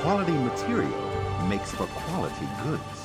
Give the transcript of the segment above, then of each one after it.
Quality material makes for quality goods.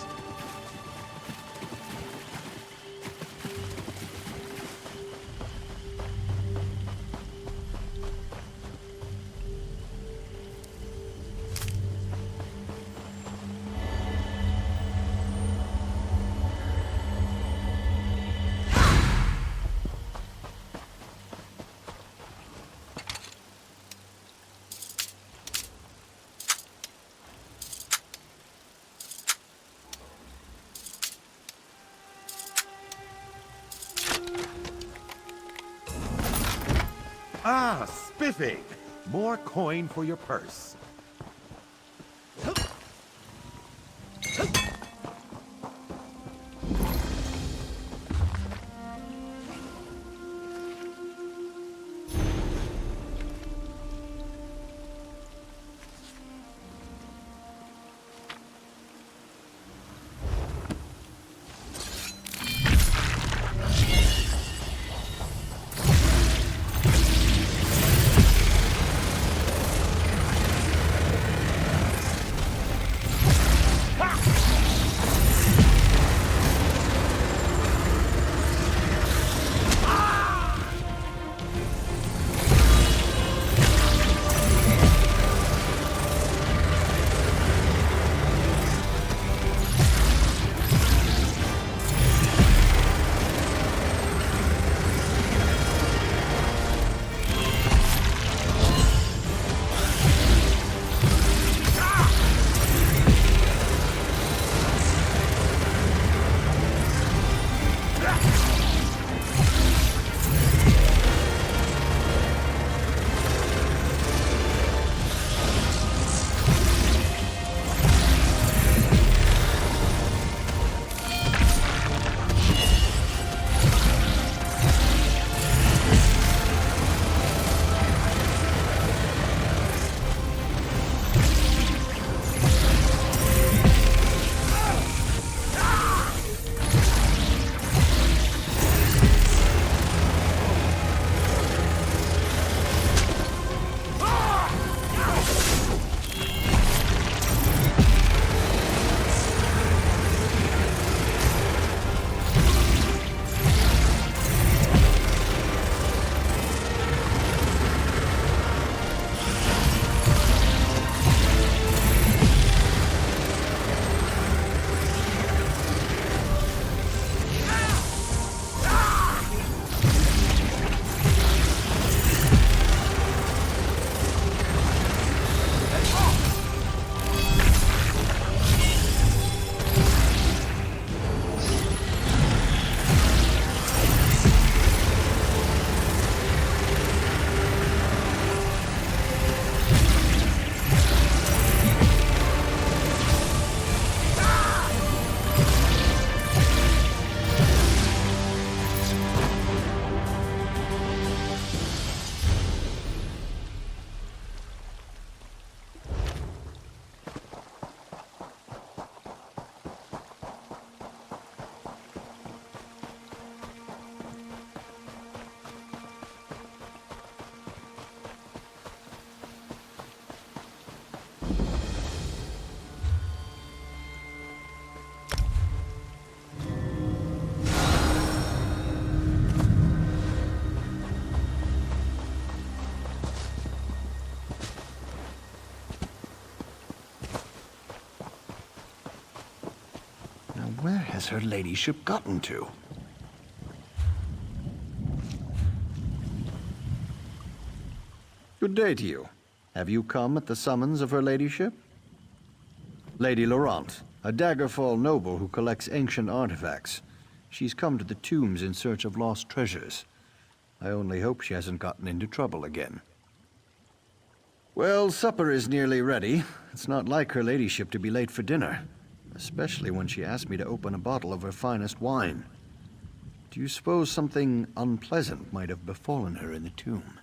Ah, spiffy! More coin for your purse. Where has her ladyship gotten to? Good day to you. Have you come at the summons of her ladyship? Lady Laurent, a Daggerfall noble who collects ancient artifacts. She's come to the tombs in search of lost treasures. I only hope she hasn't gotten into trouble again. Well, supper is nearly ready. It's not like her ladyship to be late for dinner. Especially when she asked me to open a bottle of her finest wine. Do you suppose something unpleasant might have befallen her in the tomb?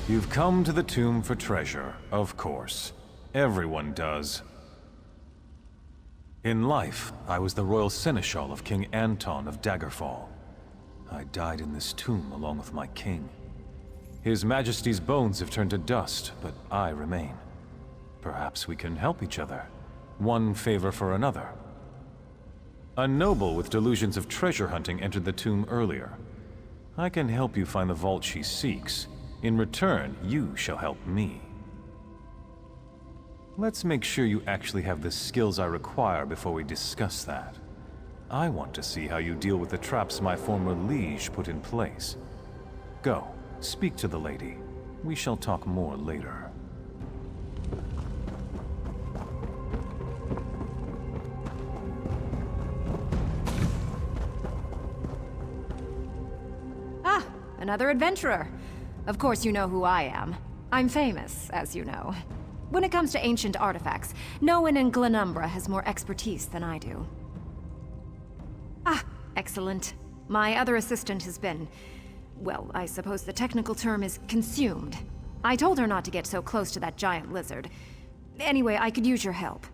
You've come to the tomb for treasure, of course. Everyone does. In life, I was the royal seneschal of King Anton of Daggerfall. I died in this tomb along with my king. His Majesty's bones have turned to dust, but I remain. Perhaps we can help each other. One favor for another. A noble with delusions of treasure hunting entered the tomb earlier. I can help you find the vault she seeks. In return, you shall help me. Let's make sure you actually have the skills I require before we discuss that. I want to see how you deal with the traps my former liege put in place. Go, speak to the lady. We shall talk more later. Ah, another adventurer. Of course you know who I am. I'm famous, as you know. When it comes to ancient artifacts, no one in Glenumbra has more expertise than I do. Ah, excellent. My other assistant has been... well, I suppose the technical term is consumed. I told her not to get so close to that giant lizard. Anyway, I could use your help.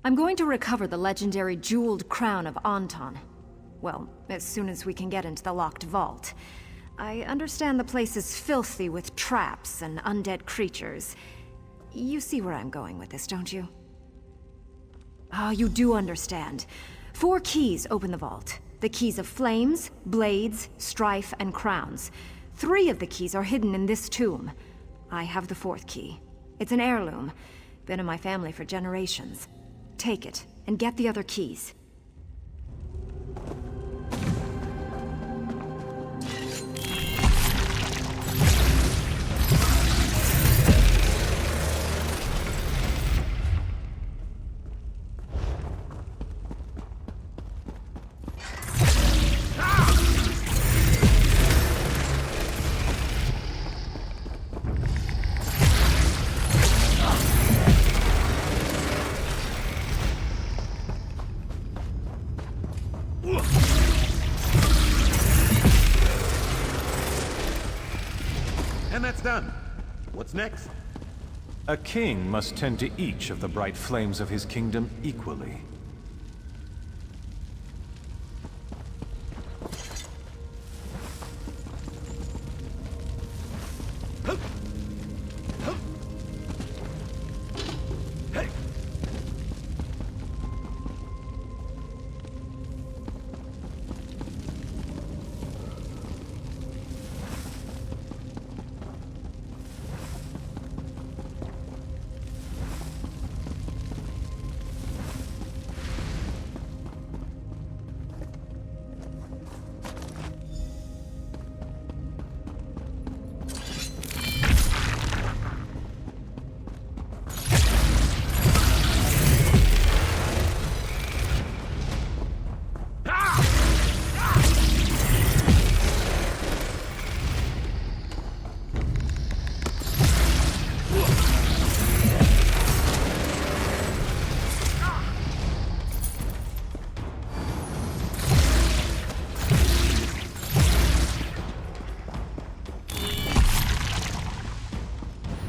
I'm going to recover the legendary jeweled crown of Anton. Well, as soon as we can get into the locked vault. I understand the place is filthy with traps and undead creatures. You see where I'm going with this, don't you? Ah, you do understand. 4 keys open the vault. The keys of flames, blades, strife, and crowns. 3 of the keys are hidden in this tomb. I have the 4th key. It's an heirloom. Been in my family for generations. Take it, and get the other keys. And that's done. What's next? A king must tend to each of the bright flames of his kingdom equally.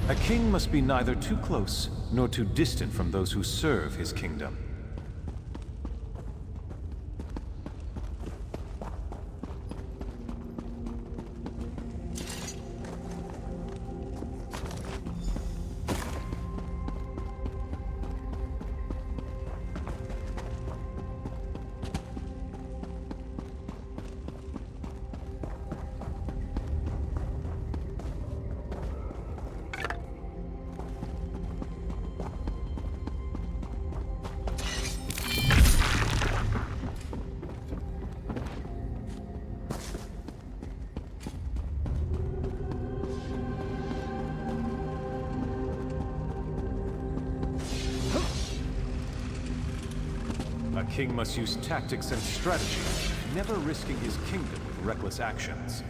A king must be neither too close nor too distant from those who serve his kingdom. A king must use tactics and strategy, never risking his kingdom with reckless actions.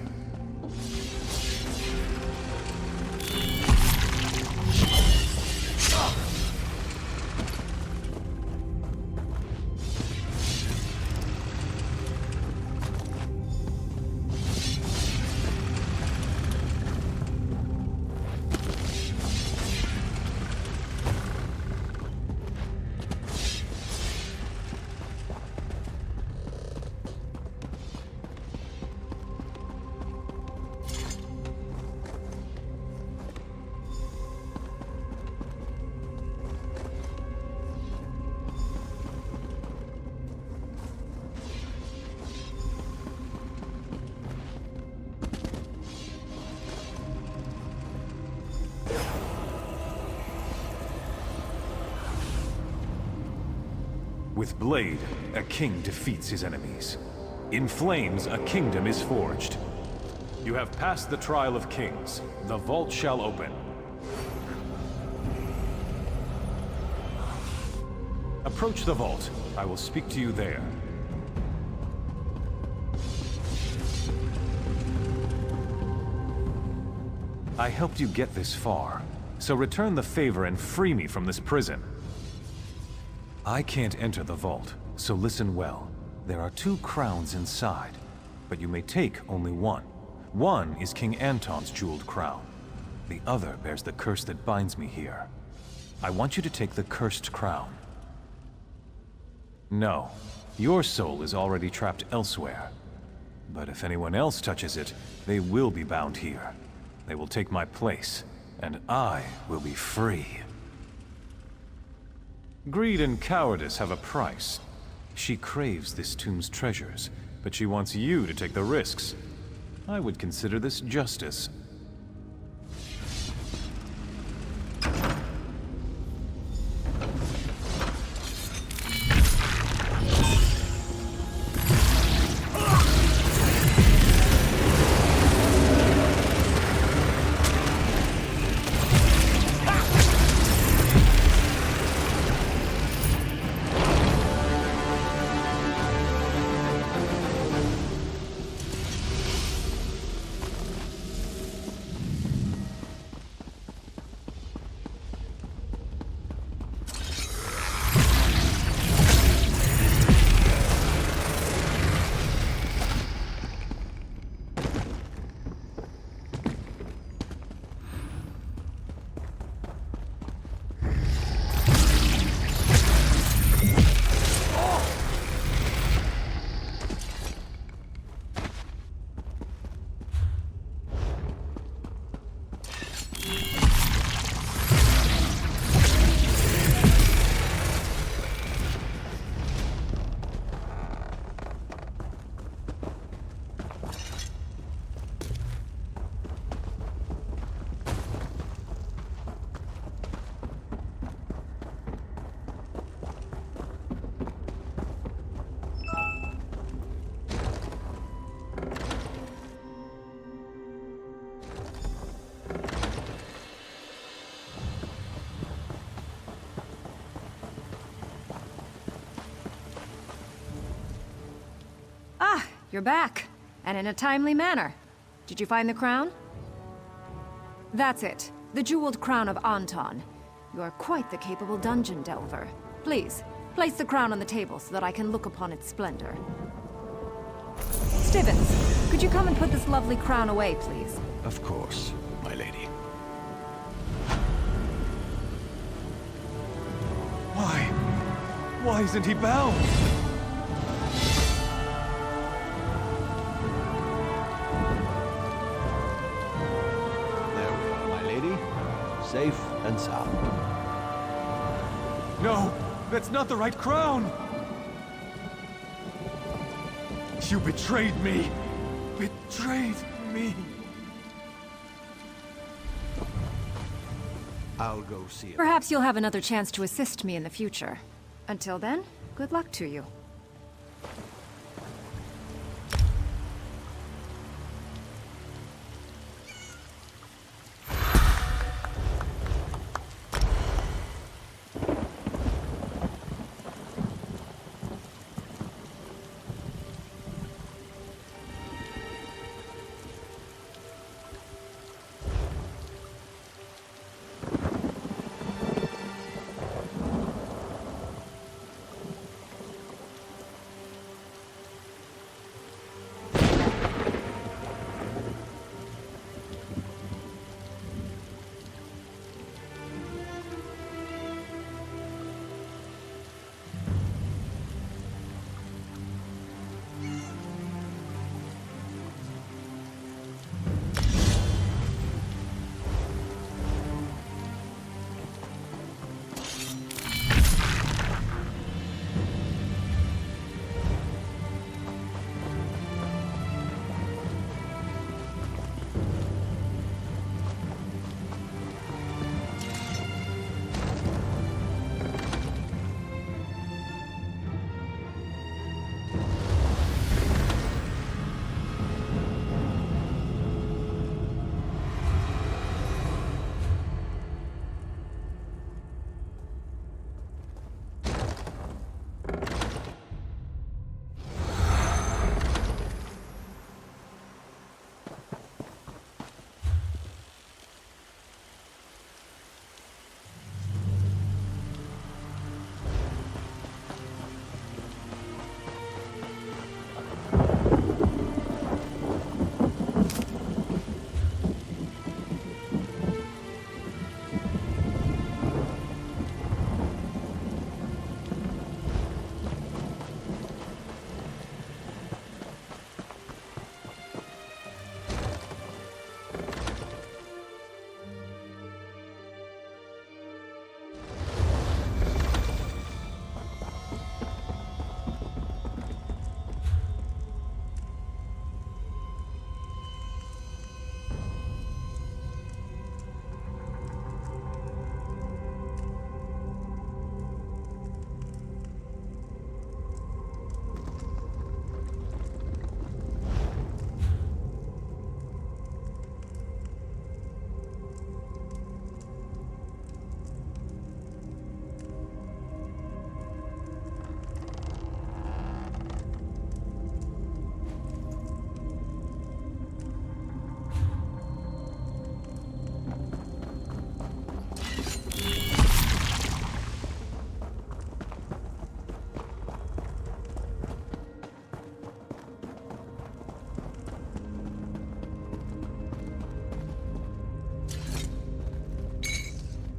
With blade, a king defeats his enemies. In flames, a kingdom is forged. You have passed the trial of kings. The vault shall open. Approach the vault. I will speak to you there. I helped you get this far, so return the favor and free me from this prison. I can't enter the vault, so listen well. There are 2 crowns inside, but you may take only one. One is King Anton's jeweled crown. The other bears the curse that binds me here. I want you to take the cursed crown. No, your soul is already trapped elsewhere. But if anyone else touches it, they will be bound here. They will take my place, and I will be free. Greed and cowardice have a price. She craves this tomb's treasures, but she wants you to take the risks. I would consider this justice. You're back, and in a timely manner. Did you find the crown? That's it. The jeweled crown of Anton. You're quite the capable dungeon delver. Please, place the crown on the table so that I can look upon its splendor. Stibbons, could you come and put this lovely crown away, please? Of course, my lady. Why isn't he bound? There we are, my lady. Safe and sound. No, that's not the right crown! You betrayed me! Betrayed me! I'll go see him. Perhaps you'll have another chance to assist me in the future. Until then, good luck to you.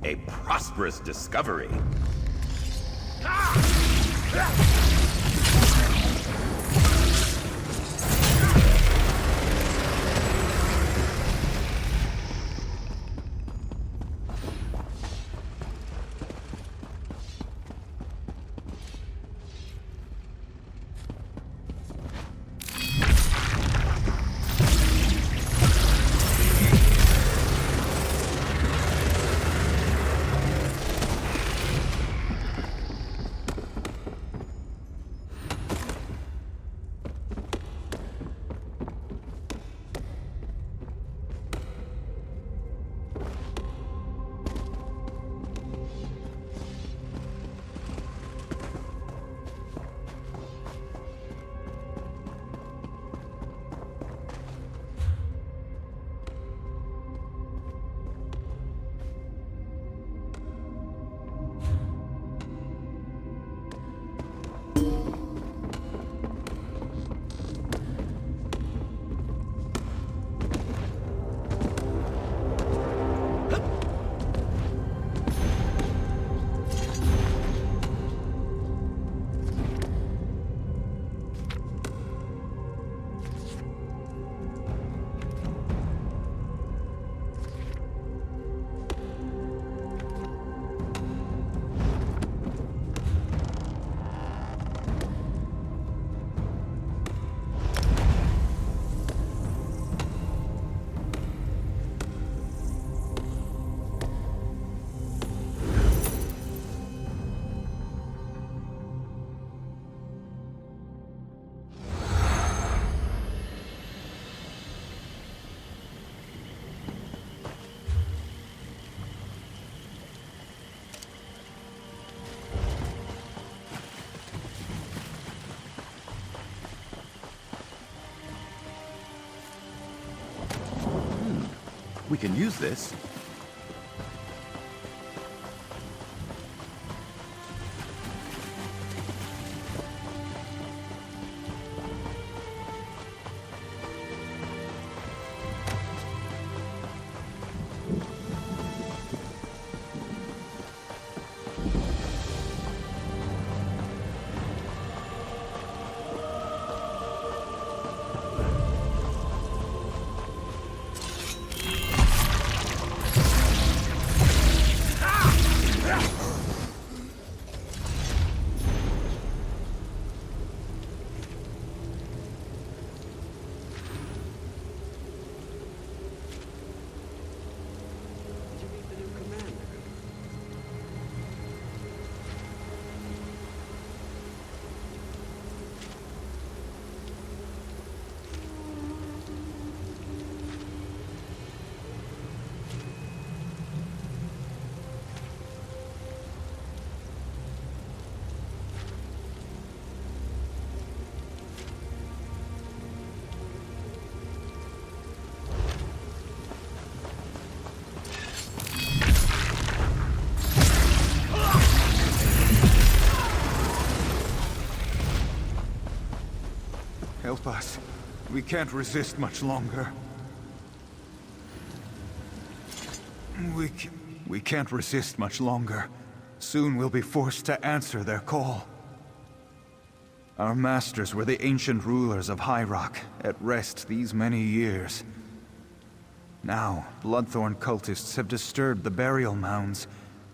A prosperous discovery. We can use this. Help us. We can't resist much longer. We can't resist much longer. Soon we'll be forced to answer their call. Our masters were the ancient rulers of High Rock, at rest these many years. Now, Bloodthorn cultists have disturbed the burial mounds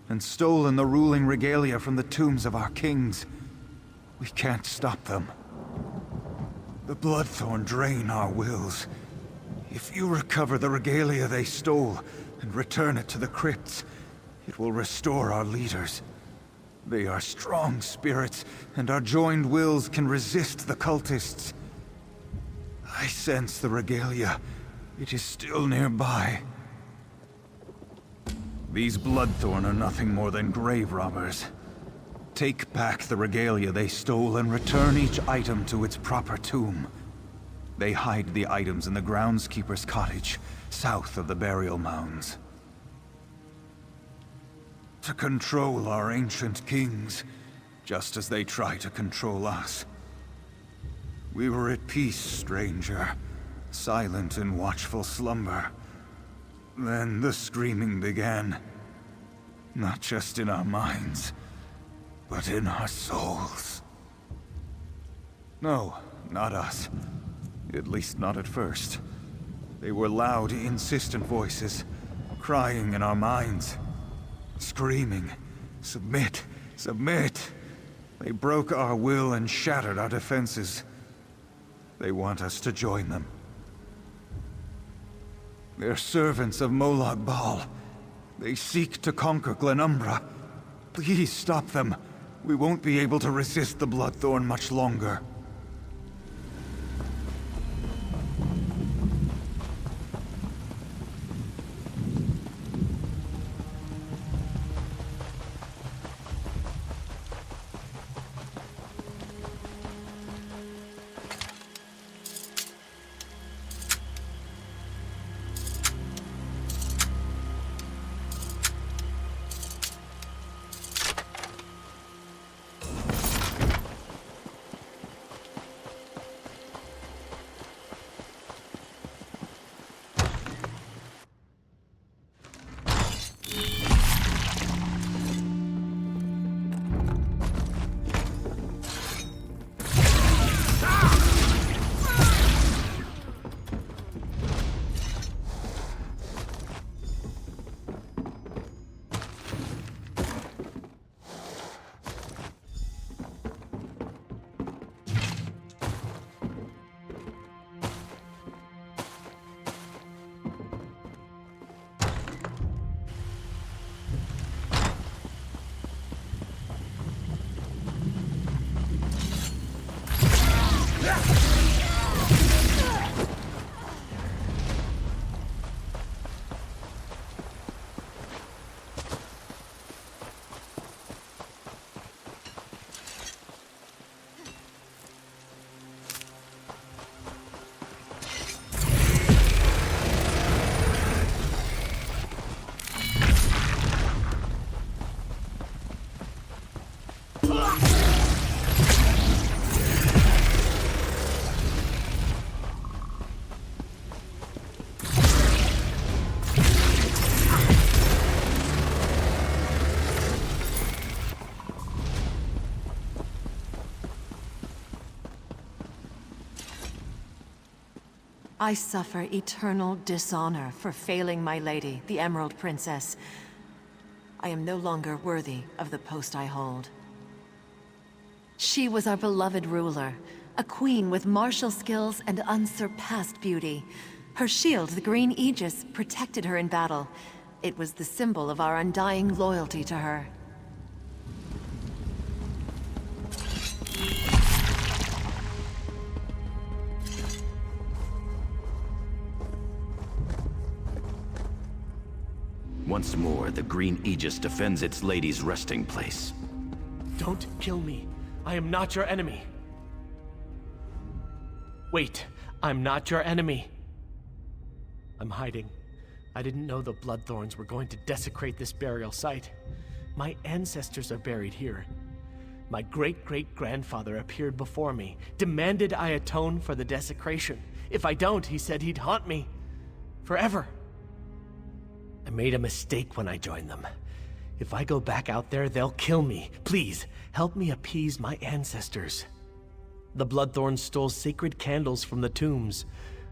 and stolen the ruling regalia from the tombs of our kings. We can't stop them. The Bloodthorn drain our wills. If you recover the regalia they stole and return it to the crypts, it will restore our leaders. They are strong spirits, and our joined wills can resist the cultists. I sense the regalia. It is still nearby. These Bloodthorn are nothing more than grave robbers. Take back the regalia they stole and return each item to its proper tomb. They hide the items in the groundskeeper's cottage, south of the burial mounds. To control our ancient kings, just as they try to control us. We were at peace, stranger, silent in watchful slumber. Then the screaming began. not just in our minds, but in our souls. No, not us. At least not at first. They were loud, insistent voices, crying in our minds, screaming, "Submit, submit!" They broke our will and shattered our defenses. They want us to join them. They're servants of Molag Bal. They seek to conquer Glenumbra. Please stop them. We won't be able to resist the Bloodthorn much longer. I suffer eternal dishonor for failing my lady, the Emerald Princess. I am no longer worthy of the post I hold. She was our beloved ruler, a queen with martial skills and unsurpassed beauty. Her shield, the green aegis, protected her in battle. It was the symbol of our undying loyalty to her. Once more, the green aegis defends its lady's resting place. Don't kill me. I am not your enemy. Wait, I'm not your enemy. I'm hiding. I didn't know the Bloodthorns were going to desecrate this burial site. My ancestors are buried here. My great-great-grandfather appeared before me, demanded I atone for the desecration. If I don't, he said he'd haunt me. Forever. I made a mistake when I joined them. If I go back out there, they'll kill me. Please, help me appease my ancestors. The Bloodthorns stole sacred candles from the tombs.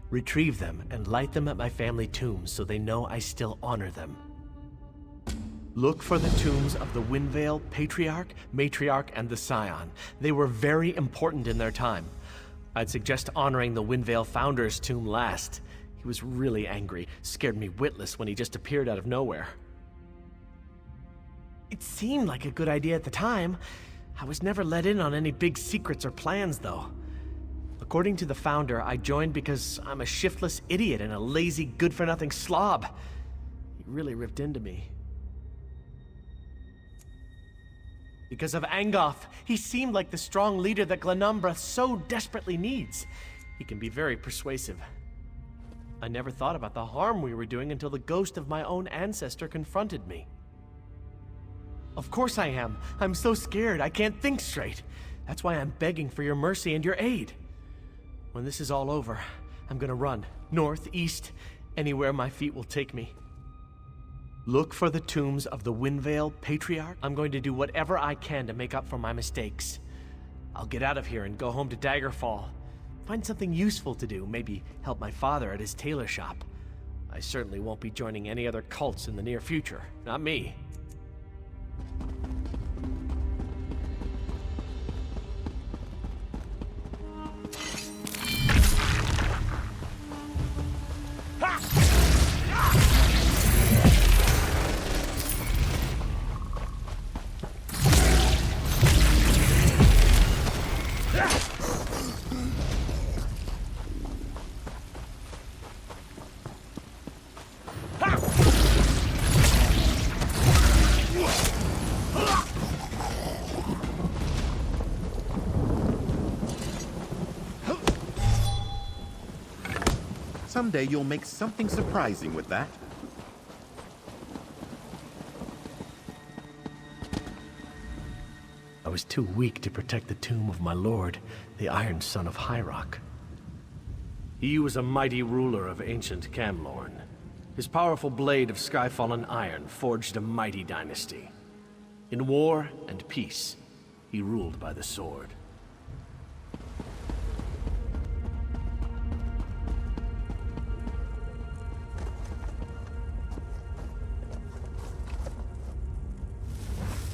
Retrieve them and light them at my family tombs so they know I still honor them. Look for the tombs of the Windvale Patriarch, Matriarch, and the Scion. They were very important in their time. I'd suggest honoring the Windvale Founder's tomb last. He was really angry, scared me witless when he just appeared out of nowhere. It seemed like a good idea at the time. I was never let in on any big secrets or plans, though. According to the Founder, I joined because I'm a shiftless idiot and a lazy, good-for-nothing slob. He really ripped into me. Because of Angoth, he seemed like the strong leader that Glenumbra so desperately needs. He can be very persuasive. I never thought about the harm we were doing until the ghost of my own ancestor confronted me. Of course I am. I'm so scared I can't think straight. That's why I'm begging for your mercy and your aid. When this is all over, I'm gonna run. North, east, anywhere my feet will take me. Look for the tombs of the Windvale Patriarch. I'm going to do whatever I can to make up for my mistakes. I'll get out of here and go home to Daggerfall. Find something useful to do, maybe help my father at his tailor shop. I certainly won't be joining any other cults in the near future. Not me. Someday you'll make something surprising with that. I was too weak to protect the tomb of my lord, the Iron Son of Hyrok. He was a mighty ruler of ancient Camlorn. His powerful blade of sky-fallen iron forged a mighty dynasty. In war and peace, he ruled by the sword.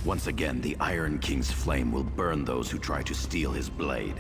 Once again, the Iron King's flame will burn those who try to steal his blade.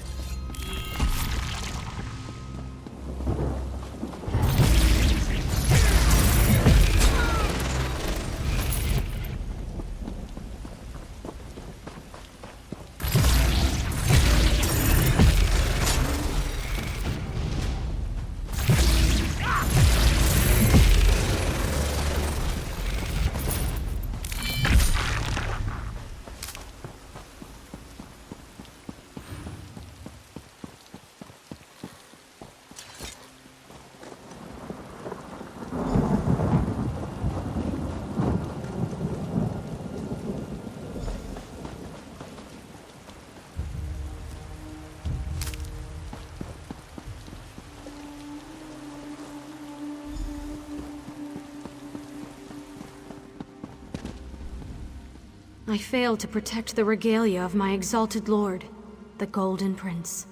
I failed to protect the regalia of my exalted lord, the Golden Prince.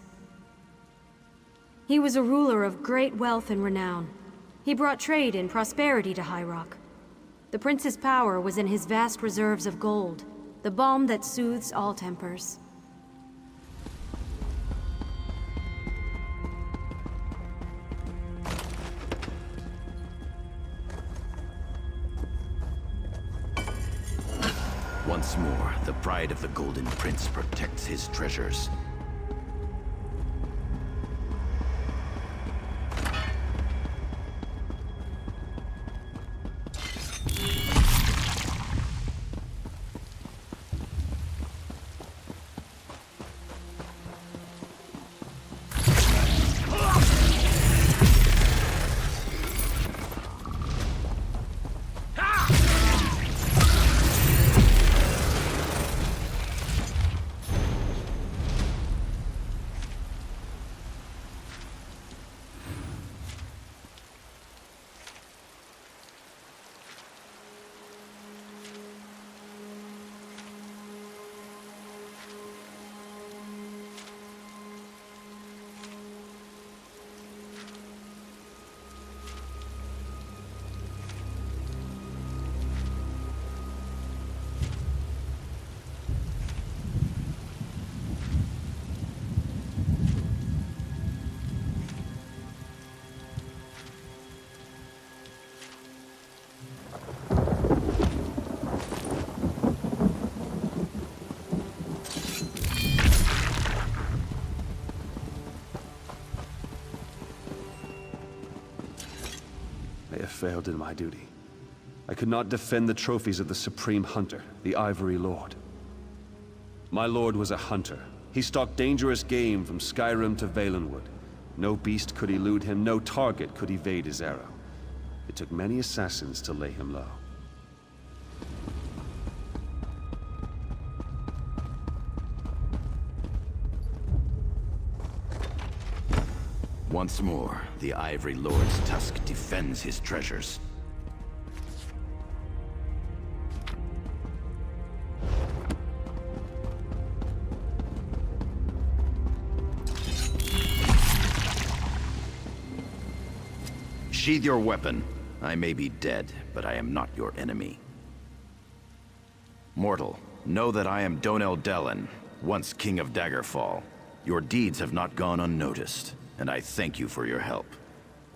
He was a ruler of great wealth and renown. He brought trade and prosperity to Hyrok. The prince's power was in his vast reserves of gold, the balm that soothes all tempers. Once more, the pride of the Golden Prince protects his treasures. I have failed in my duty. I could not defend the trophies of the Supreme Hunter, the Ivory Lord. My lord was a hunter. He stalked dangerous game from Skyrim to Valenwood. No beast could elude him, no target could evade his arrow. It took many assassins to lay him low. Once more, the Ivory Lord's tusk defends his treasures. Sheathe your weapon. I may be dead, but I am not your enemy. Mortal, know that I am Donel Dellen, once King of Daggerfall. Your deeds have not gone unnoticed, and I thank you for your help.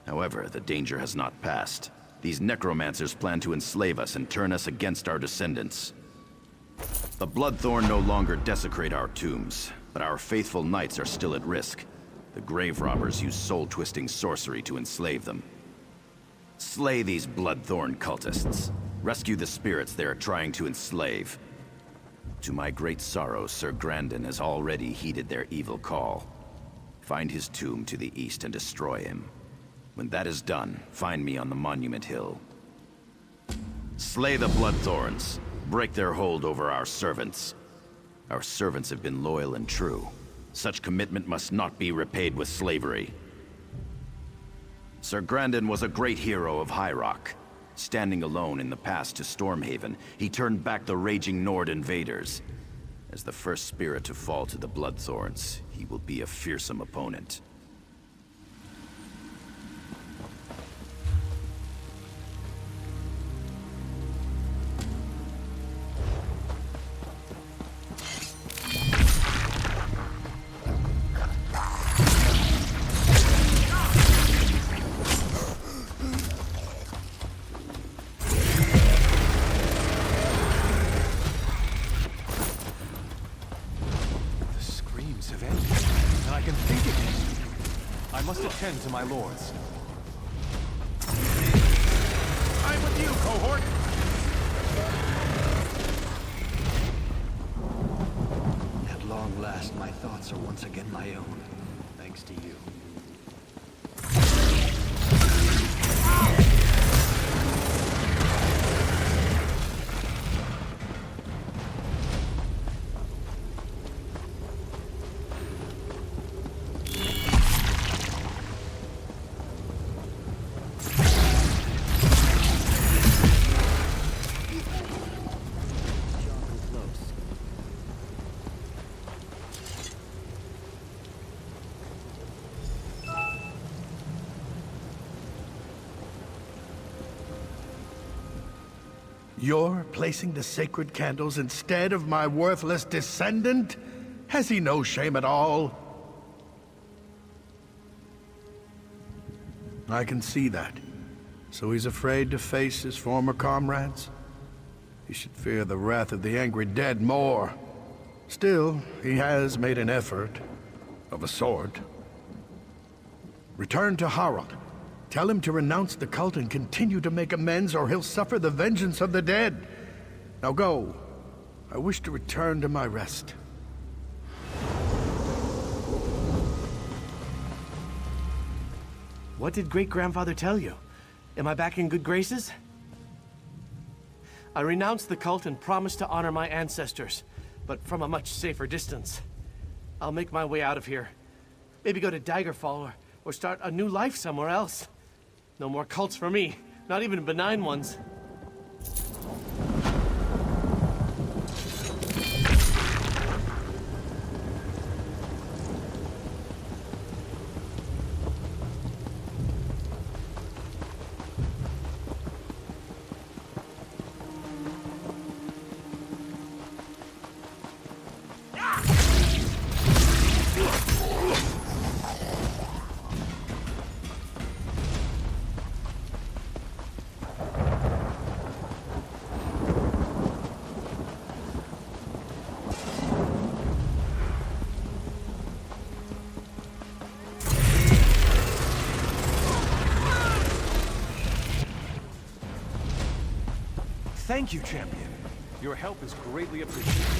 However, the danger has not passed. These necromancers plan to enslave us and turn us against our descendants. The Bloodthorn no longer desecrate our tombs, but our faithful knights are still at risk. The grave robbers use soul-twisting sorcery to enslave them. Slay these Bloodthorn cultists. Rescue the spirits they are trying to enslave. To my great sorrow, Sir Grandin has already heeded their evil call. Find his tomb to the east and destroy him. When that is done, find me on the Monument Hill. Slay the Bloodthorns. Break their hold over our servants. Our servants have been loyal and true. Such commitment must not be repaid with slavery. Sir Grandin was a great hero of High Rock. Standing alone in the pass to Stormhaven, he turned back the raging Nord invaders. As the first spirit to fall to the Bloodthorns, he will be a fearsome opponent. Attend to my lords. I'm with you, cohort! At long last, my thoughts are once again my own, thanks to you. You're placing the sacred candles instead of my worthless descendant? Has he no shame at all? I can see that. So he's afraid to face his former comrades? He should fear the wrath of the angry dead more. Still, he has made an effort, of a sort. Return to Harald. Tell him to renounce the cult and continue to make amends, or he'll suffer the vengeance of the dead. Now go. I wish to return to my rest. What did great-grandfather tell you? Am I back in good graces? I renounced the cult and promised to honor my ancestors, but from a much safer distance. I'll make my way out of here. Maybe go to Daggerfall or start a new life somewhere else. No more cults for me, not even benign ones. Thank you, champion. Your help is greatly appreciated.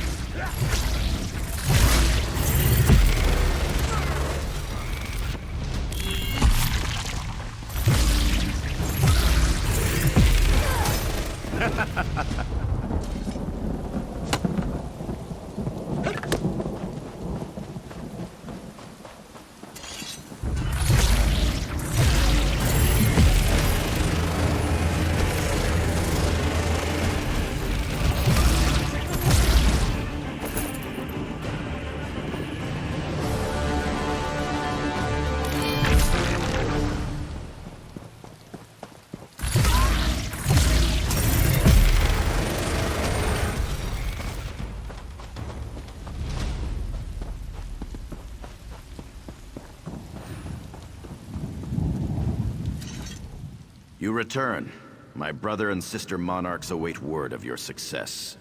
You return. My brother and sister monarchs await word of your success.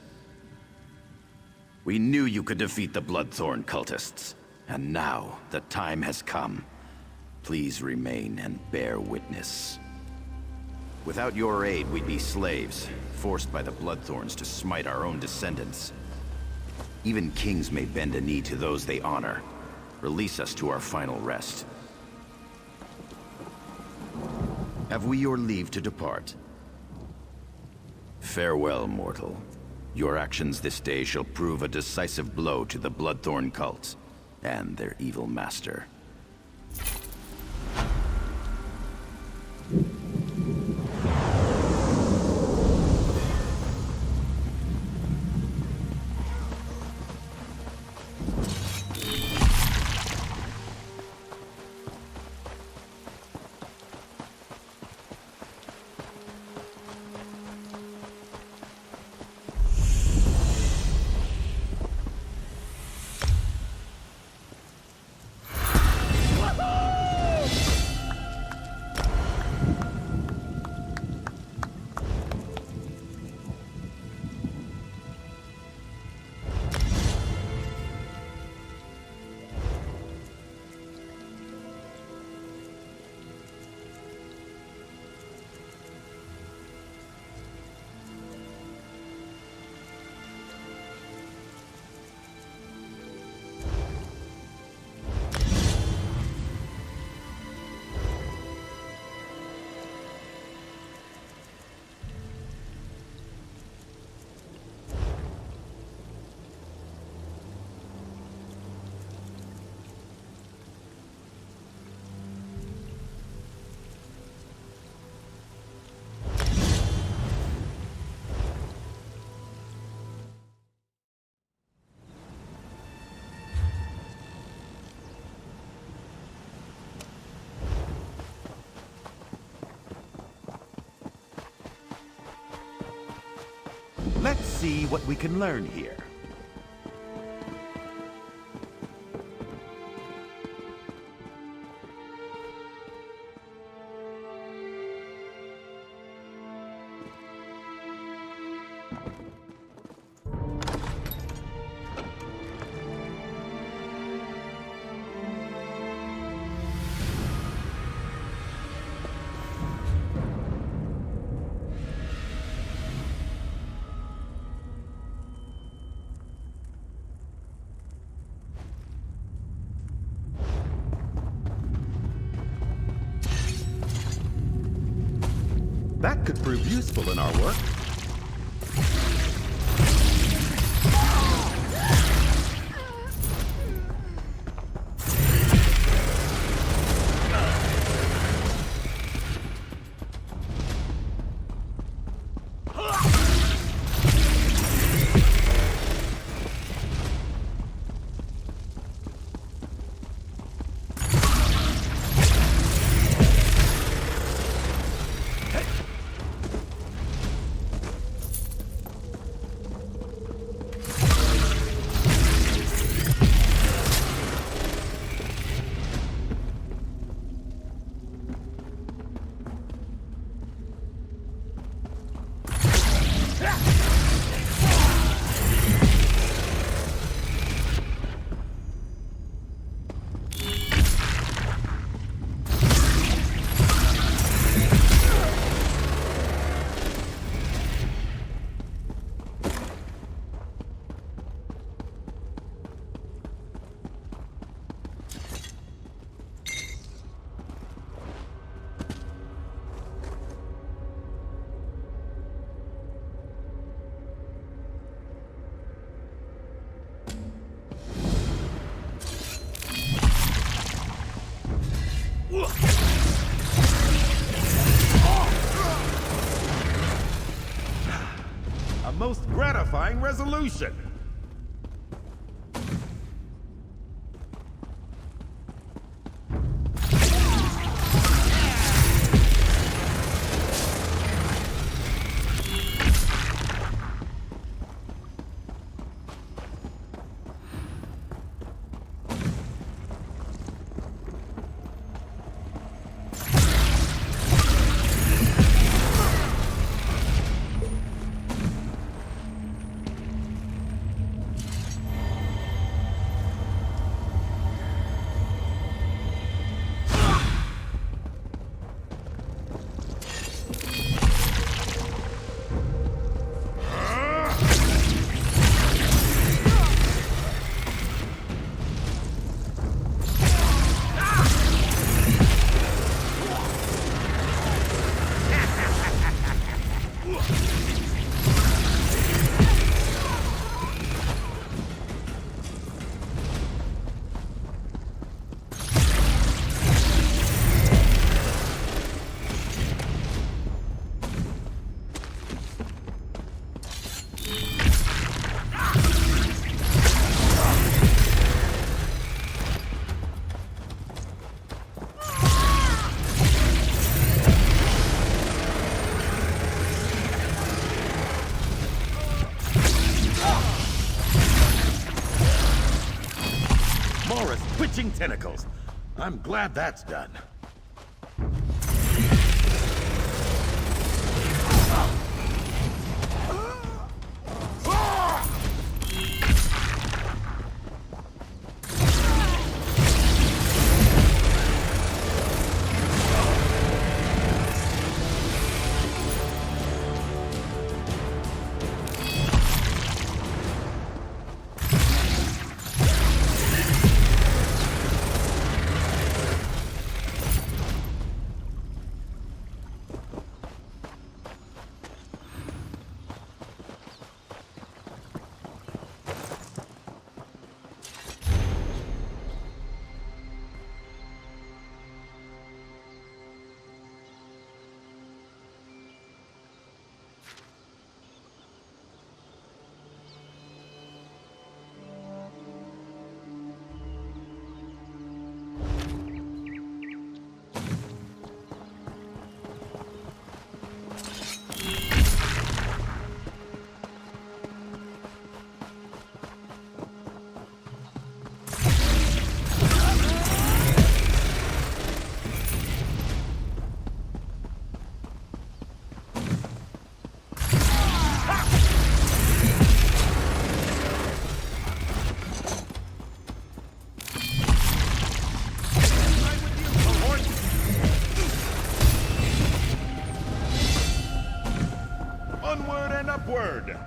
We knew you could defeat the Bloodthorn cultists, and now the time has come. Please remain and bear witness. Without your aid, we'd be slaves, forced by the Bloodthorns to smite our own descendants. Even kings may bend a knee to those they honor. Release us to our final rest. Have we your leave to depart? Farewell, mortal. Your actions this day shall prove a decisive blow to the Bloodthorn cult and their evil master. Let's see what we can learn here. That could prove useful in our work. A most gratifying resolution. scorching tentacles. I'm glad that's done. Onward and upward!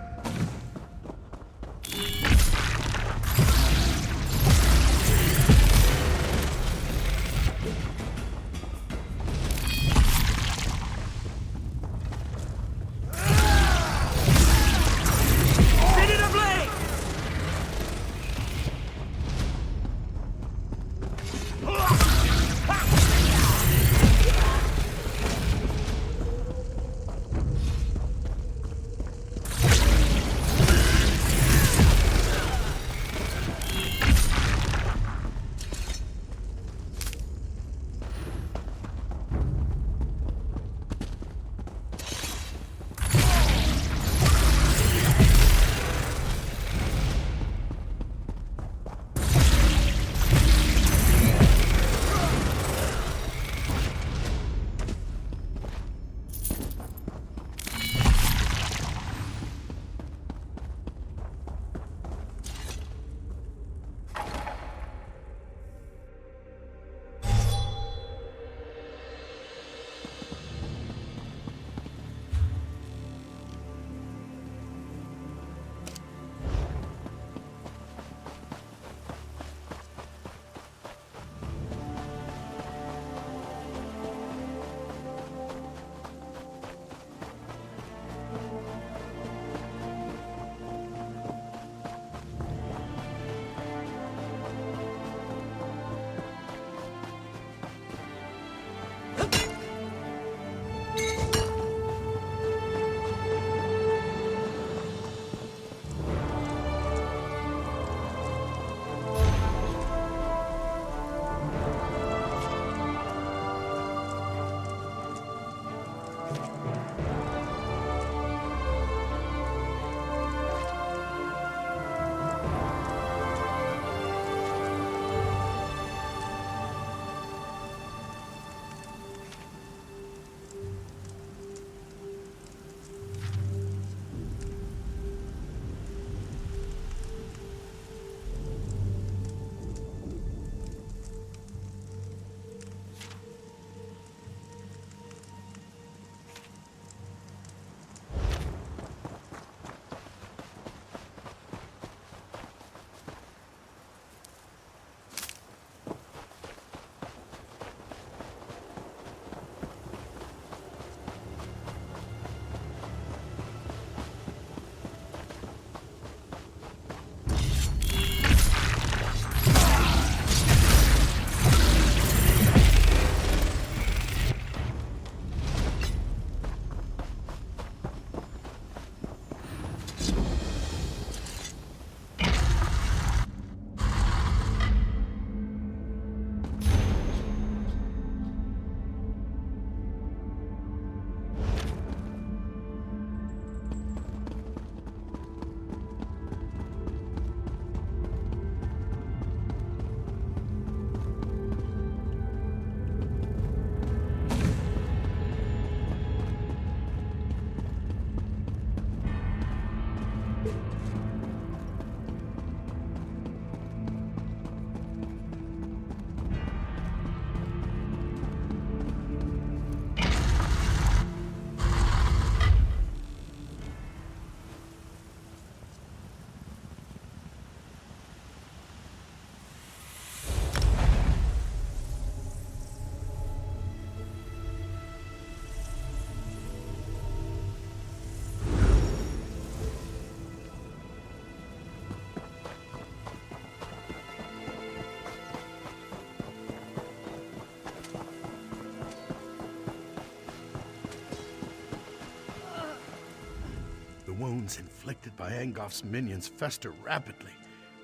wounds inflicted by Angof's minions fester rapidly.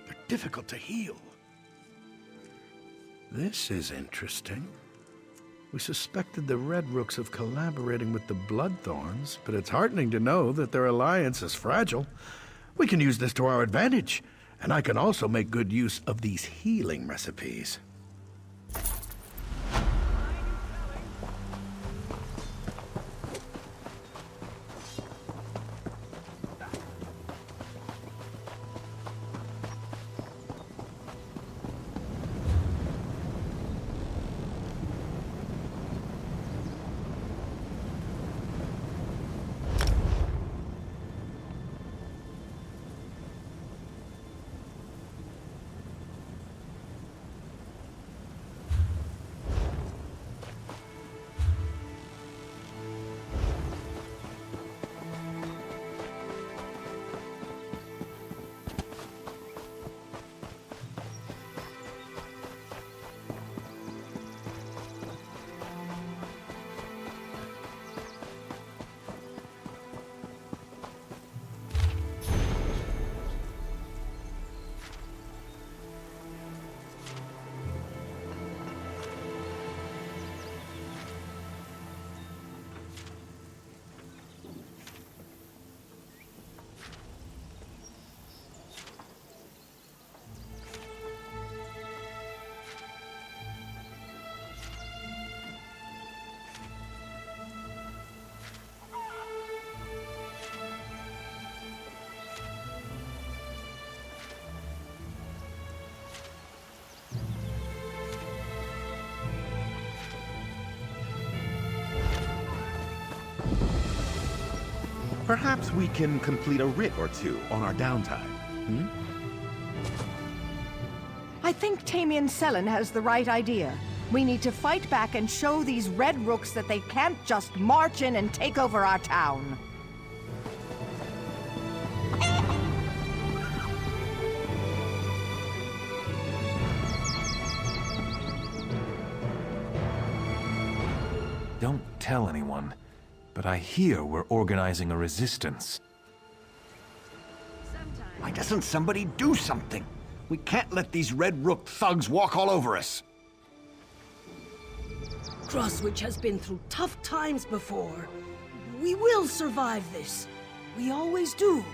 They're difficult to heal. This is interesting. We suspected the Red Rooks of collaborating with the Bloodthorns, but it's heartening to know that their alliance is fragile. We can use this to our advantage, and I can also make good use of these healing recipes. Perhaps we can complete a writ or two on our downtime. I think Tamian Sellen has the right idea. We need to fight back and show these Red Rooks that they can't just march in and take over our town. Don't tell anyone, but I hear we're organizing a resistance. Why doesn't somebody do something? We can't let these Red Rook thugs walk all over us. Crosswich has been through tough times before. We will survive this. We always do.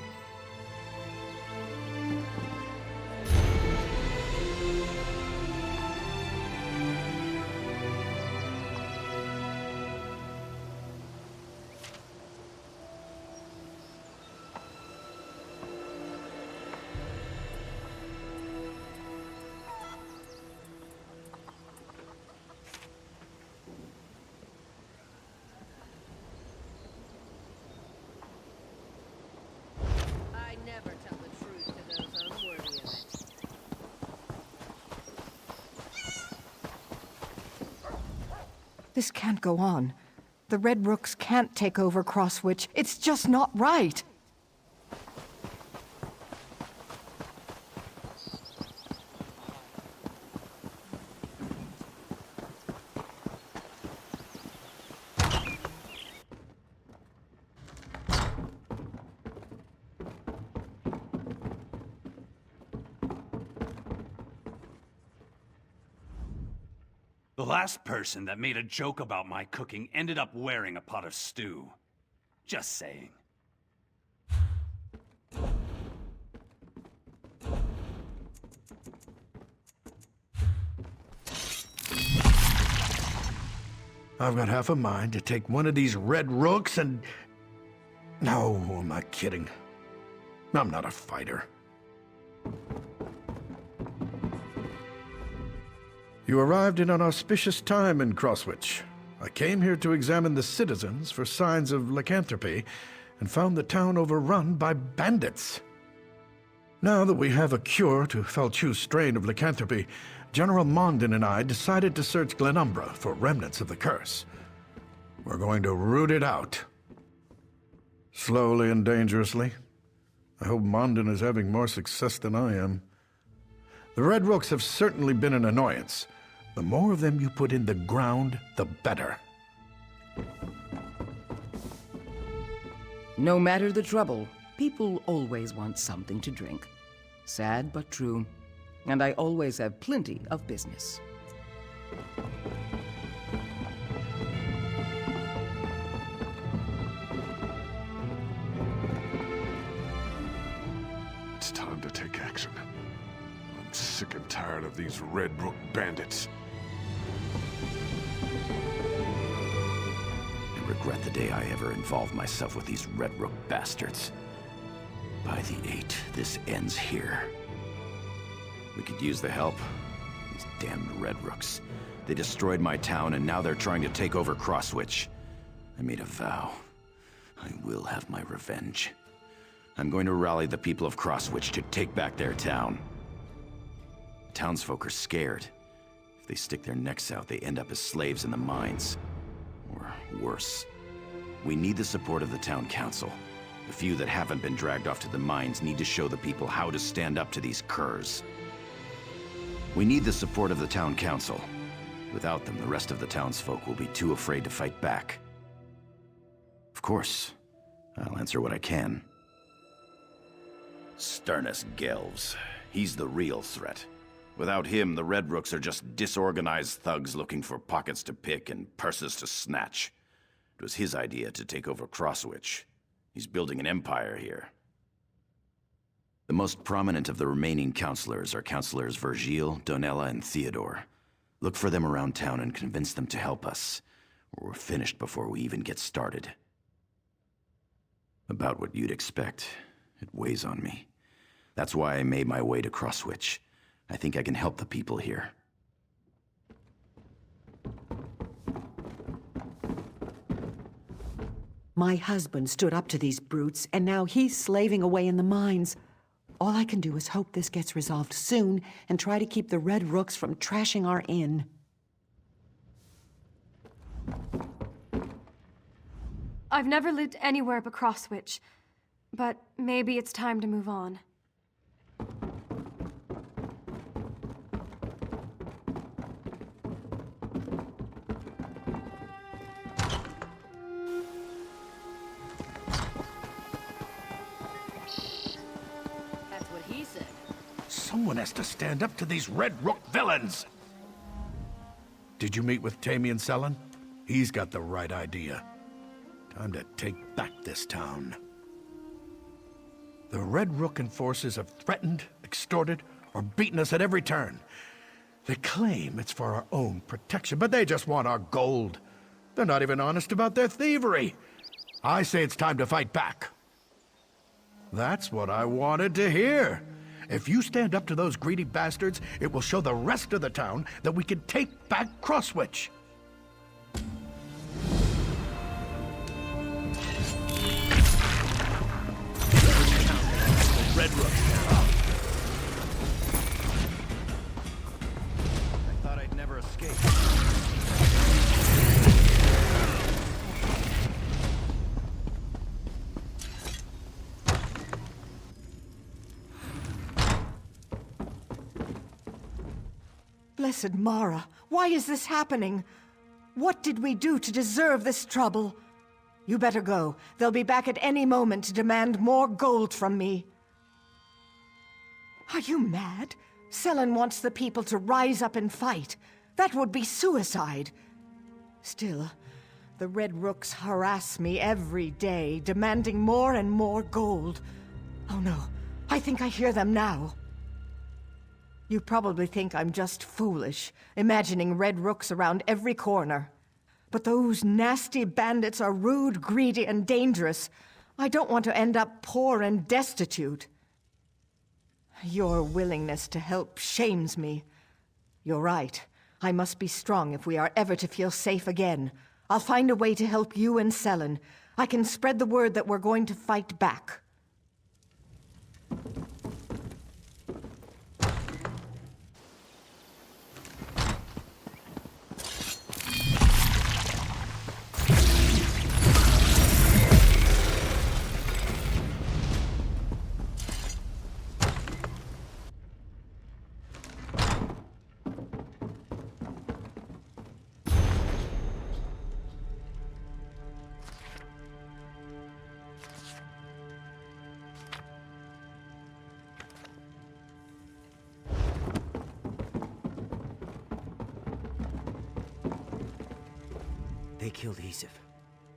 This can't go on. The Red Rooks can't take over Crosswich. It's just not right. The last person that made a joke about my cooking ended up wearing a pot of stew. Just saying. I've got half a mind to take one of these Red Rooks and... No, who am I kidding? I'm not a fighter. You arrived in an auspicious time in Crosswich. I came here to examine the citizens for signs of lycanthropy and found the town overrun by bandits. Now that we have a cure to Felchu's strain of lycanthropy, General Mondin and I decided to search Glenumbra for remnants of the curse. We're going to root it out. Slowly and dangerously. I hope Mondin is having more success than I am. The Red Rooks have certainly been an annoyance. The more of them you put in the ground, the better. No matter the trouble, People always want something to drink. Sad but true. And I always have plenty of business. It's time to take action. I'm sick and tired of these Red Rook bandits. I regret the day I ever involved myself with these Red Rook bastards. By the 8, this ends here. We could use the help. These damned Red Rooks. They destroyed my town, and now they're trying to take over Crosswitch. I made a vow. I will have my revenge. I'm going to rally the people of Crosswitch to take back their town. The townsfolk are scared. If they stick their necks out, they end up as slaves in the mines. Or worse. We need the support of the town council. The few that haven't been dragged off to the mines need to show the people how to stand up to these curs. We need the support of the town council. Without them, the rest of the townsfolk will be too afraid to fight back. Of course, I'll answer what I can. Sternus Gelves. He's the real threat. Without him, the Red Rooks are just disorganized thugs looking for pockets to pick and purses to snatch. It was his idea to take over Crosswitch. He's building an empire here. The most prominent of the remaining counselors are Counselors Virgil, Donella, and Theodore. Look for them around town and convince them to help us, or we're finished before we even get started. About what you'd expect. It weighs on me. That's why I made my way to Crosswitch. I think I can help the people here. My husband stood up to these brutes, and now he's slaving away in the mines. All I can do is hope this gets resolved soon and try to keep the Red Rooks from trashing our inn. I've never lived anywhere but Crosswitch, but maybe it's time to move on. That's what he said. Someone has to stand up to these Red Rook villains! Did you meet with Tamian Sellen? He's got the right idea. Time to take back this town. The Red Rook forces have threatened, extorted, or beaten us at every turn. They claim it's for our own protection, but they just want our gold. They're not even honest about their thievery. I say it's time to fight back. That's what I wanted to hear. If you stand up to those greedy bastards, it will show the rest of the town that we can take back Crosswitch. Red Rook. I thought I'd never escape. Blessed Mara, why is this happening? What did we do to deserve this trouble? You better go. They'll be back at any moment to demand more gold from me. Are you mad? Sellen wants the people to rise up and fight. That would be suicide. Still, the Red Rooks harass me every day, demanding more and more gold. Oh no, I think I hear them now. You probably think I'm just foolish, imagining Red Rooks around every corner. But those nasty bandits are rude, greedy, and dangerous. I don't want to end up poor and destitute. Your willingness to help shames me. You're right. I must be strong if we are ever to feel safe again. I'll find a way to help you and Sellen. I can spread the word that we're going to fight back. They killed Isif.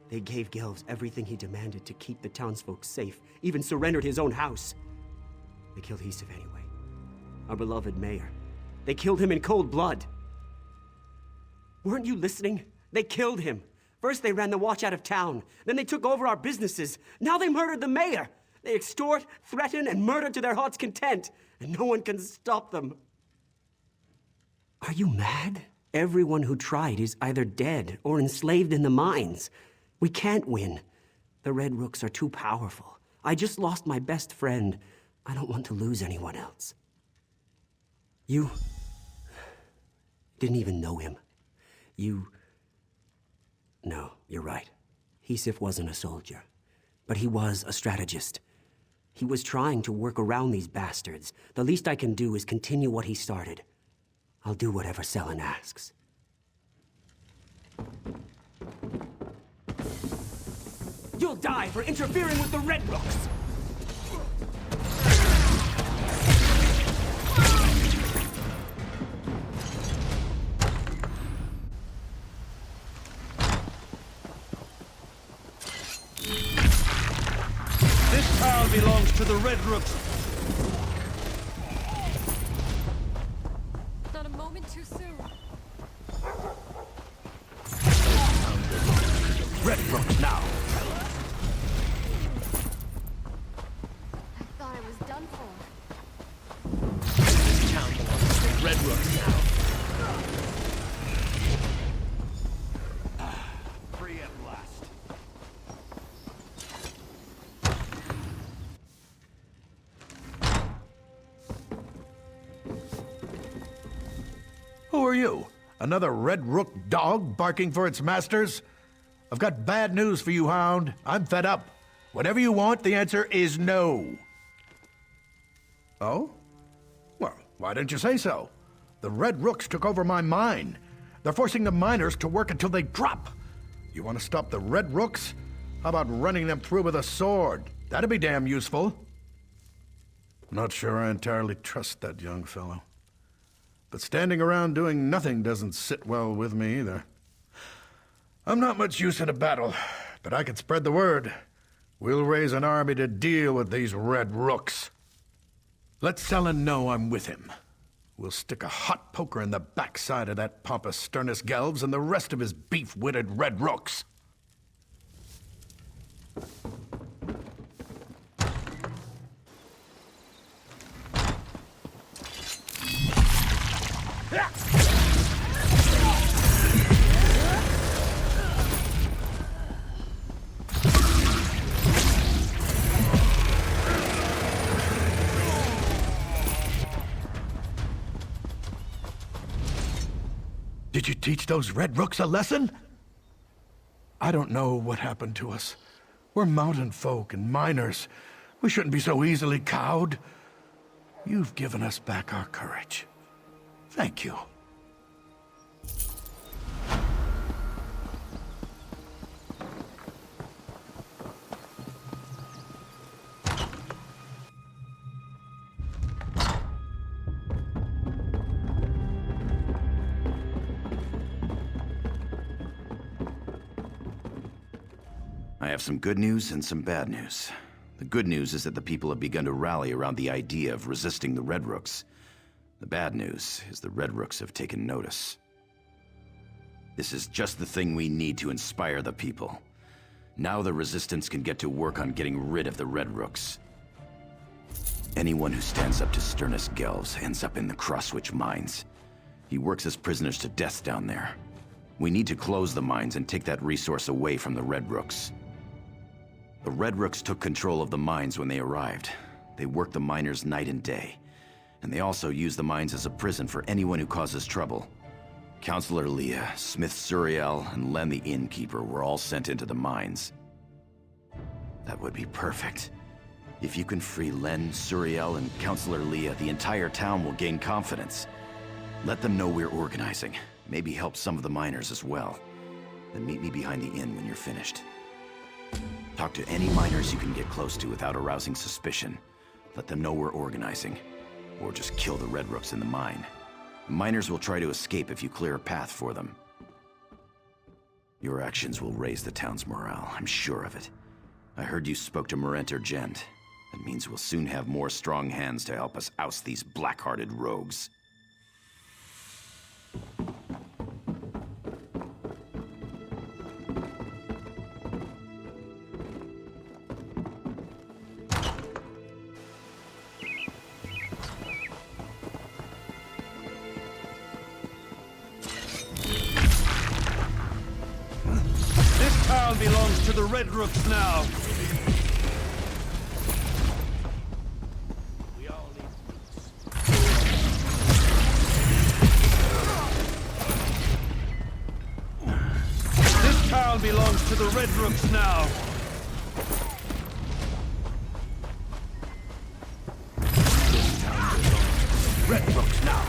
They gave Gelves everything he demanded to keep the townsfolk safe, even surrendered his own house. They killed Isif anyway. Our beloved mayor. They killed him in cold blood. Weren't you listening? They killed him. First they ran the watch out of town. Then they took over our businesses. Now they murdered the mayor. They extort, threaten, and murder to their heart's content. And no one can stop them. Are you mad? Everyone who tried is either dead or enslaved in the mines. We can't win. The Red Rooks are too powerful. I just lost my best friend. I don't want to lose anyone else. You didn't even know him. No, you're right. Hisif wasn't a soldier, but he was a strategist. He was trying to work around these bastards. The least I can do is continue what he started. I'll do whatever Selen asks. You'll die for interfering with the Red Rooks! This town belongs to the Red Rooks. Not a moment too soon. Red Rooks now. I thought I was done for. This town belongs to the Red Rooks now. Free at last. Who are you? Another Red Rook dog barking for its masters? I've got bad news for you, Hound. I'm fed up. Whatever you want, the answer is no. Oh? Well, why didn't you say so? The Red Rooks took over my mine. They're forcing the miners to work until they drop. You want to stop the Red Rooks? How about running them through with a sword? That'd be damn useful. Not sure I entirely trust that young fellow. But standing around doing nothing doesn't sit well with me either. I'm not much use in a battle, but I can spread the word. We'll raise an army to deal with these Red Rooks. Let Selen know I'm with him. We'll stick a hot poker in the backside of that pompous Sternus Gelves and the rest of his beef-witted Red Rooks. Did you teach those Red Rooks a lesson? I don't know what happened to us. We're mountain folk and miners. We shouldn't be so easily cowed. You've given us back our courage. Thank you. I have some good news and some bad news. The good news is that the people have begun to rally around the idea of resisting the Red Rooks. The bad news is the Red Rooks have taken notice. This is just the thing we need to inspire the people. Now the Resistance can get to work on getting rid of the Red Rooks. Anyone who stands up to Sternus Gelves ends up in the Crosswitch mines. He works his prisoners to death down there. We need to close the mines and take that resource away from the Red Rooks. The Red Rooks took control of the mines when they arrived. They worked the miners night and day. And they also use the mines as a prison for anyone who causes trouble. Counselor Leah, Smith Suriel, and Len the Innkeeper were all sent into the mines. That would be perfect. If you can free Len, Suriel, and Counselor Leah, the entire town will gain confidence. Let them know we're organizing. Maybe help some of the miners as well. Then meet me behind the inn when you're finished. Talk to any miners you can get close to without arousing suspicion. Let them know we're organizing. Or just kill the Red Rooks in the mine. The miners will try to escape if you clear a path for them. Your actions will raise the town's morale, I'm sure of it. I heard you spoke to Marenter Gent. That means we'll soon have more strong hands to help us oust these black-hearted rogues. This town belongs to the Red Rooks now. This town belongs to the Red Rooks now. This town belongs to the Red Rooks now.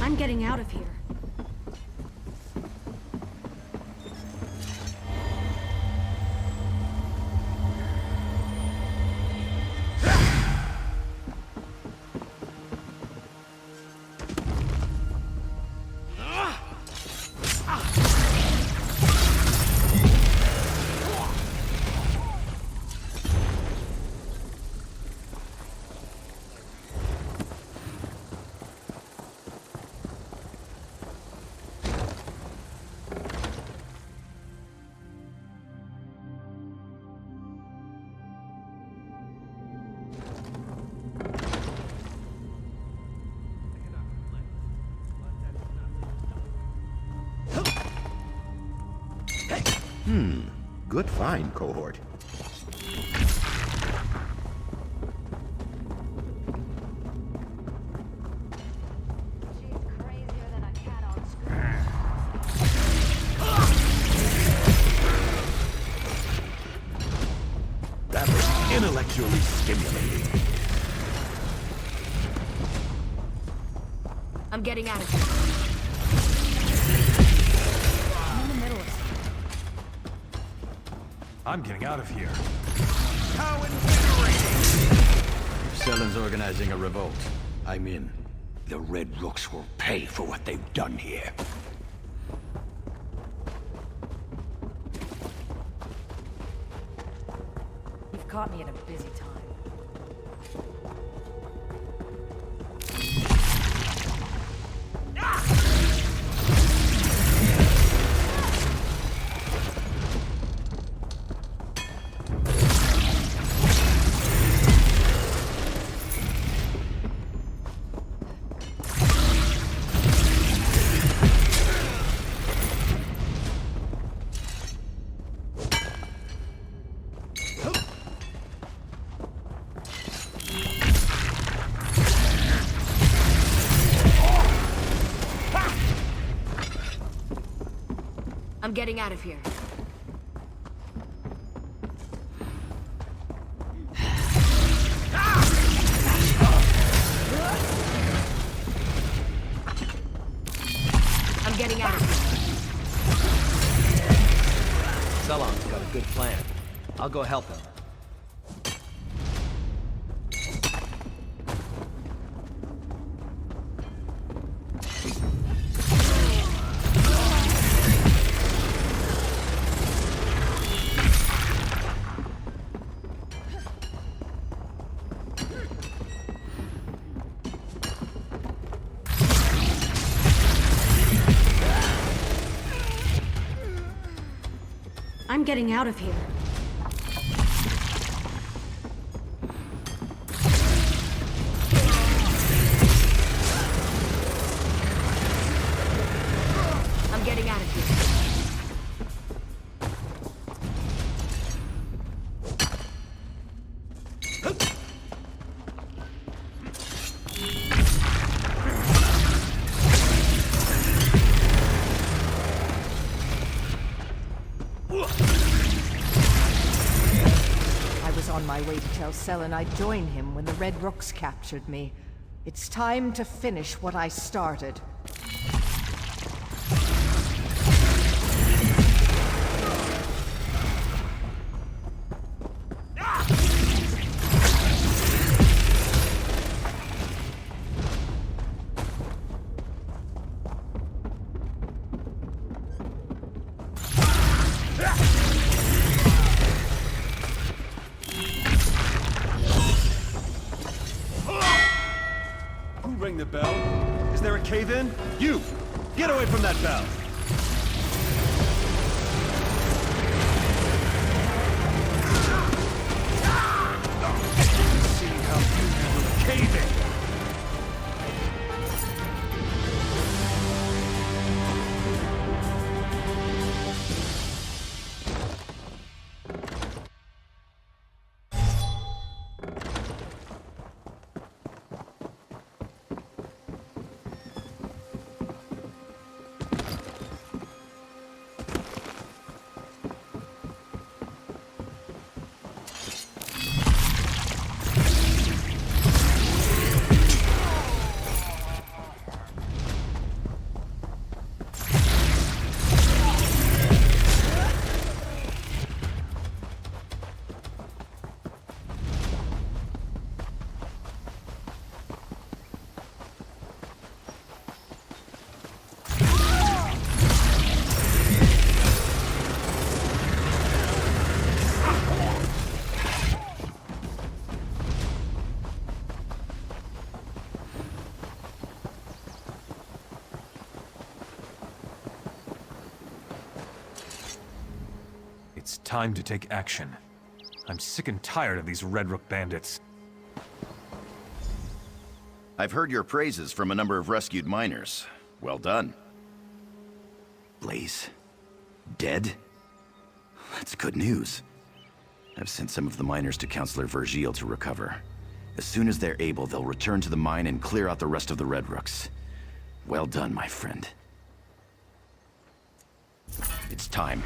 I'm getting out of here. Good find, cohort. That was intellectually stimulating. I'm getting out of here. I'm in the middle of something. I'm getting out of here. How invigorating! If Selen's organizing a revolt, I'm in. The Red Rooks will pay for what they've done here. You've caught me at a busy time. I'm getting out of here. I'm getting out of here. Selon's got a good plan. I'll go help him. I'm getting out of here. I'm getting out of here. I waited to tell Sellen I'd join him when the Red Rooks captured me. It's time to finish what I started. Ring the bell? Is there a cave-in? You! Get away from that bell! See how you handle a cave-in! It's time to take action. I'm sick and tired of these Red Rook bandits. I've heard your praises from a number of rescued miners. Well done. Blaze? Dead? That's good news. I've sent some of the miners to Councillor Vergil to recover. As soon as they're able, they'll return to the mine and clear out the rest of the Red Rooks. Well done, my friend. It's time.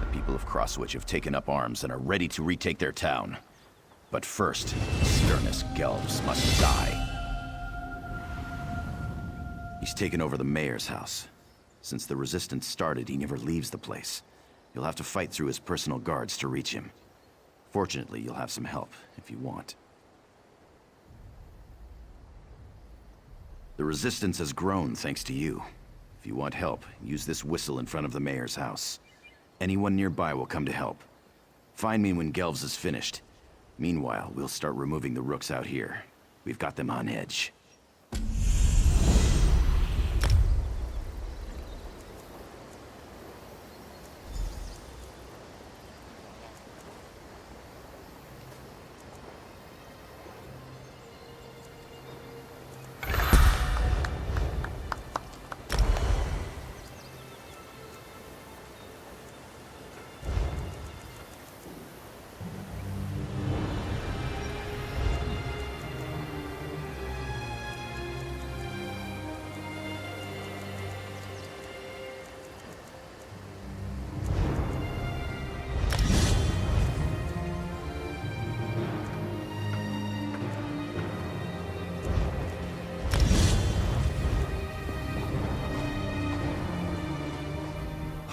The people of Crosswitch have taken up arms and are ready to retake their town. But first, Sternus Gelvs must die. He's taken over the mayor's house. Since the resistance started, he never leaves the place. You'll have to fight through his personal guards to reach him. Fortunately, you'll have some help, if you want. The resistance has grown thanks to you. If you want help, use this whistle in front of the mayor's house. Anyone nearby will come to help. Find me when Gelvs is finished. Meanwhile, we'll start removing the Rooks out here. We've got them on edge.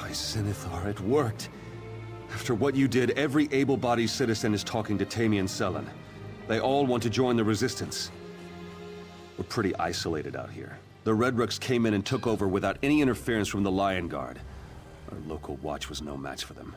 Sinithar, it worked. After what you did, every able-bodied citizen is talking to Tammy and Sellen. They all want to join the resistance. We're pretty isolated out here. The Red Rooks came in and took over without any interference from the Lion Guard. Our local watch was no match for them.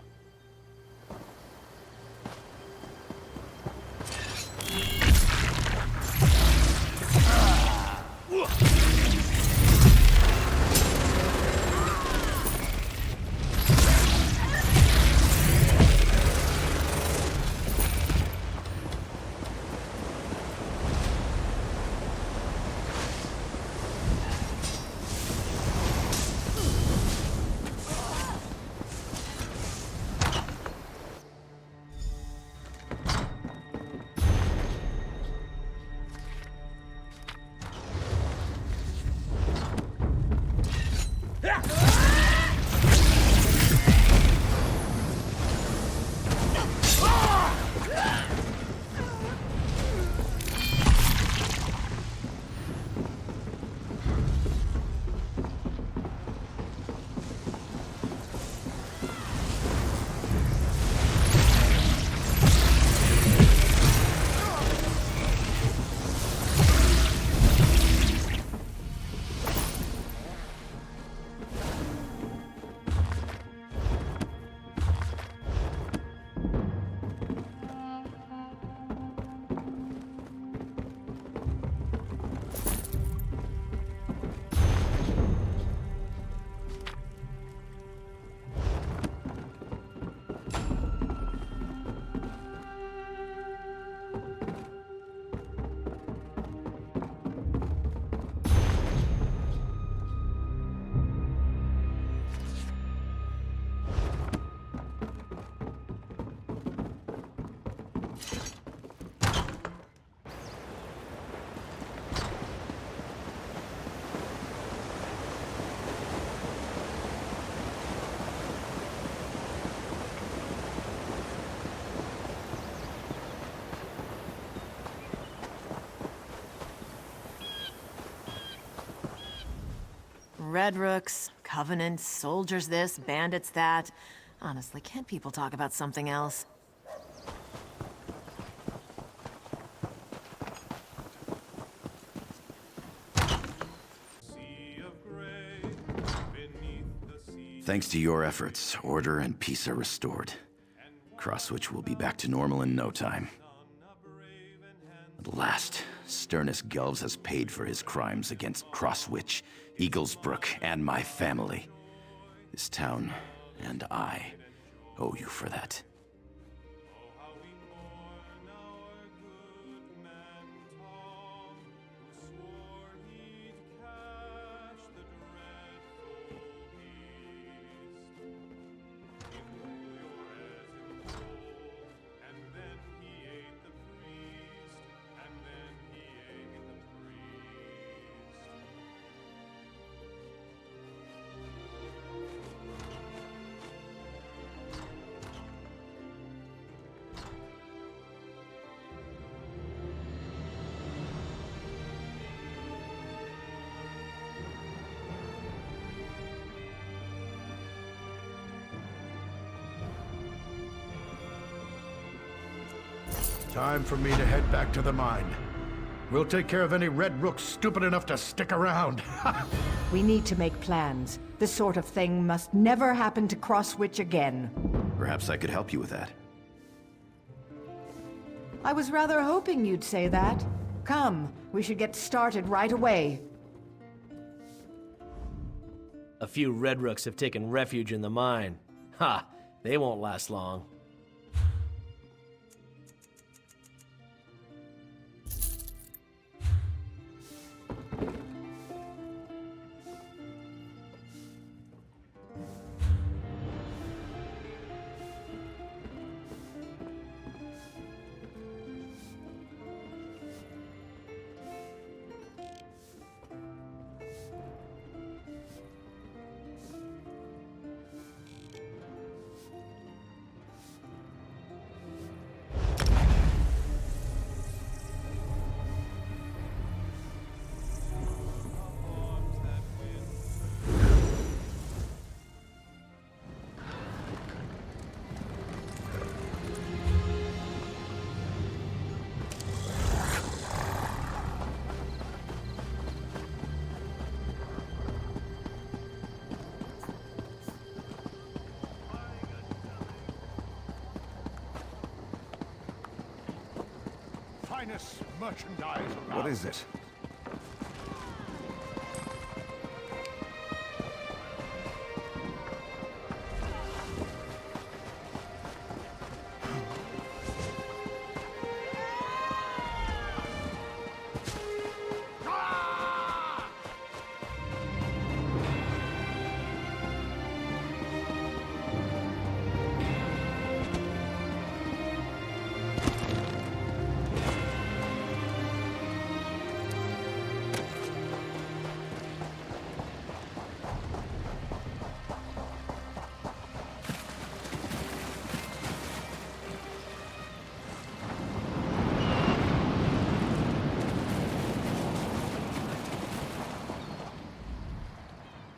Red Rooks, Covenants, soldiers this, bandits that. Honestly, can't people talk about something else? Thanks to your efforts, order and peace are restored. Crosswitch will be back to normal in no time. At last, Sternus Gelves has paid for his crimes against Crosswitch, Eaglesbrook, and my family. This town and I owe you for that. Time for me to head back to the mine. We'll take care of any Red Rooks stupid enough to stick around. We need to make plans. This sort of thing must never happen to Crosswitch again. Perhaps I could help you with that. I was rather hoping you'd say that. Come, we should get started right away. A few Red Rooks have taken refuge in the mine. Ha! They won't last long. Finest merchandise around. What is it?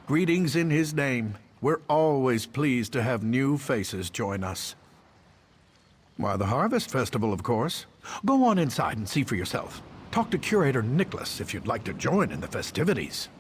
Greetings in his name. We're always pleased to have new faces join us. Why, the Harvest Festival, of course. Go on inside and see for yourself. Talk to Curator Nicholas if you'd like to join in the festivities.